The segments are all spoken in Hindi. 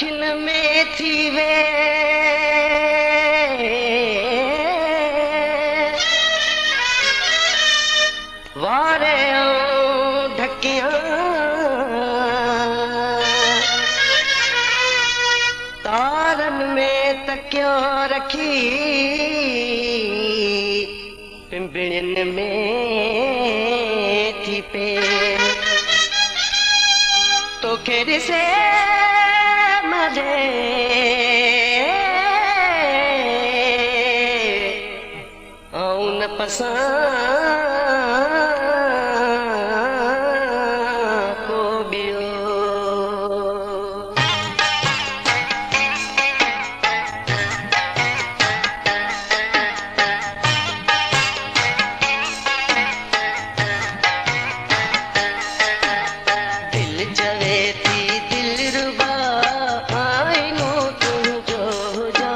अखिन में थी वे वारे ढकिया तारन में तकियो रखी पिंपड़िन में थी पे तो खेर से मजे आउन पसंद को बियो दिल जवे थी दिल रुबा आईनो तुम जो जा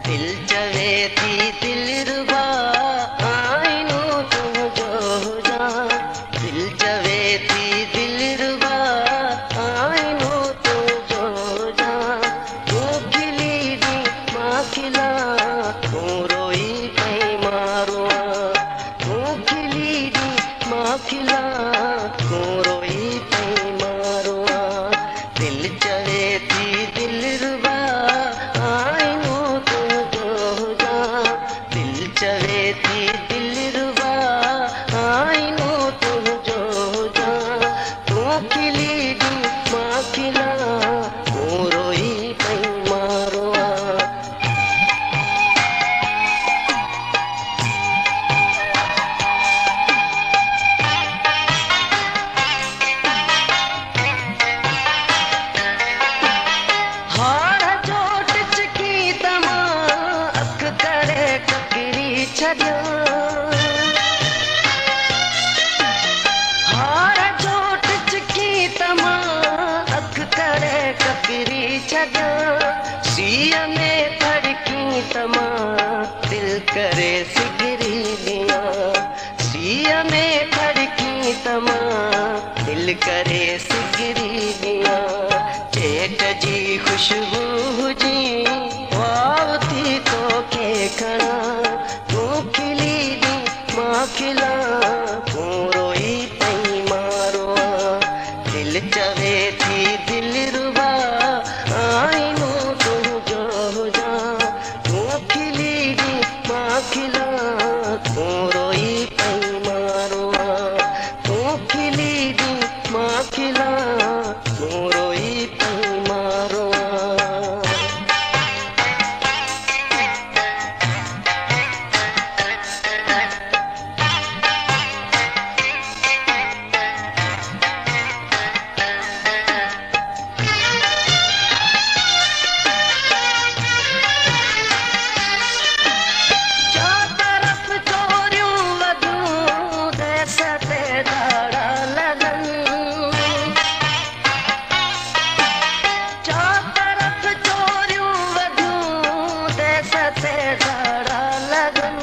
दिल जवे थी दिल रुबा आईनो तुम जो जा दिल जवे थी दिल रुबा आईनो तुम जो जा तू खिली दी माँ खिला तू रोई पई मारुआ तू खिली दी माँ खिला तू रोई पई मारुआ दिल चवे थी दिल रुबा आईनो तुम जो जा दिल चवे थी दिल रुबा आईनो तुम जो जा तू खिली दी माँ खिला तू रोई पई मारुआ हार चोट चकी तमा अख करे ककरी छॾियो हार चोट चकी तमा अख करे ककरी छॾियो सीअ में फड़की तमा दिल करे सिगरी दिया सीअ में फड़की तमा दिल करे सिगरी दिया चेट जी खुशबू हुजी वाव थी तो के खणा तू खिली दी माँ खिला तू रोई पई मारुआ दिल चवे थी दिल रुबा आईनो तुम जो जा तू खिली दी माँ खिला तू रोई पई मारुआ तू खिली दी माँ खिला तू रोई पई मारुआ चार तरफ चोरियूं वधूं देस ते धाड़ा लगन चार तरफ चोरियूं वधूं देस ते धाड़ा लगन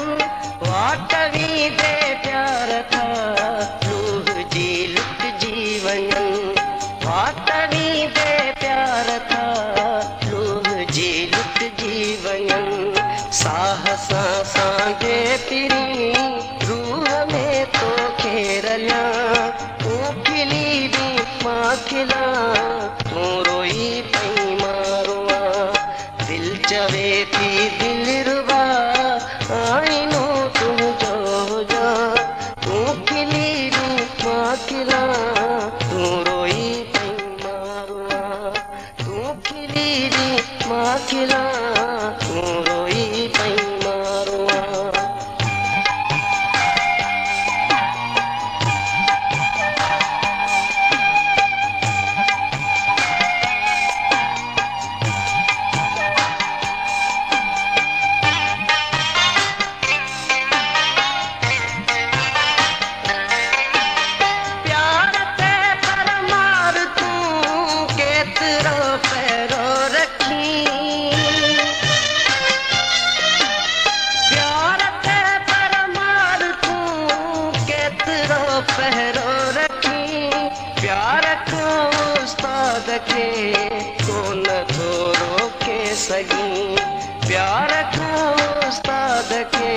वाटवी दे प्यार था लूह जी लुट जी वञन वाटवी दे प्यार था लूह जी लुट जी वञन साह सां सांगे पिरी रूह में तो खेरलिया तू खिली दी माँ खिला तू रोई पई मारुआ दिल चवे थी दिल रुबा आईनो तुम जो जा तू खिली दी माँ खिला तू रोई पई मारुआ तू खिली दी माँ खिला तू रोई पई मारुआ प्यार पहरो रखी प्यार को उस्ताद के कौन तो रोके सगी प्यार को उस्ताद के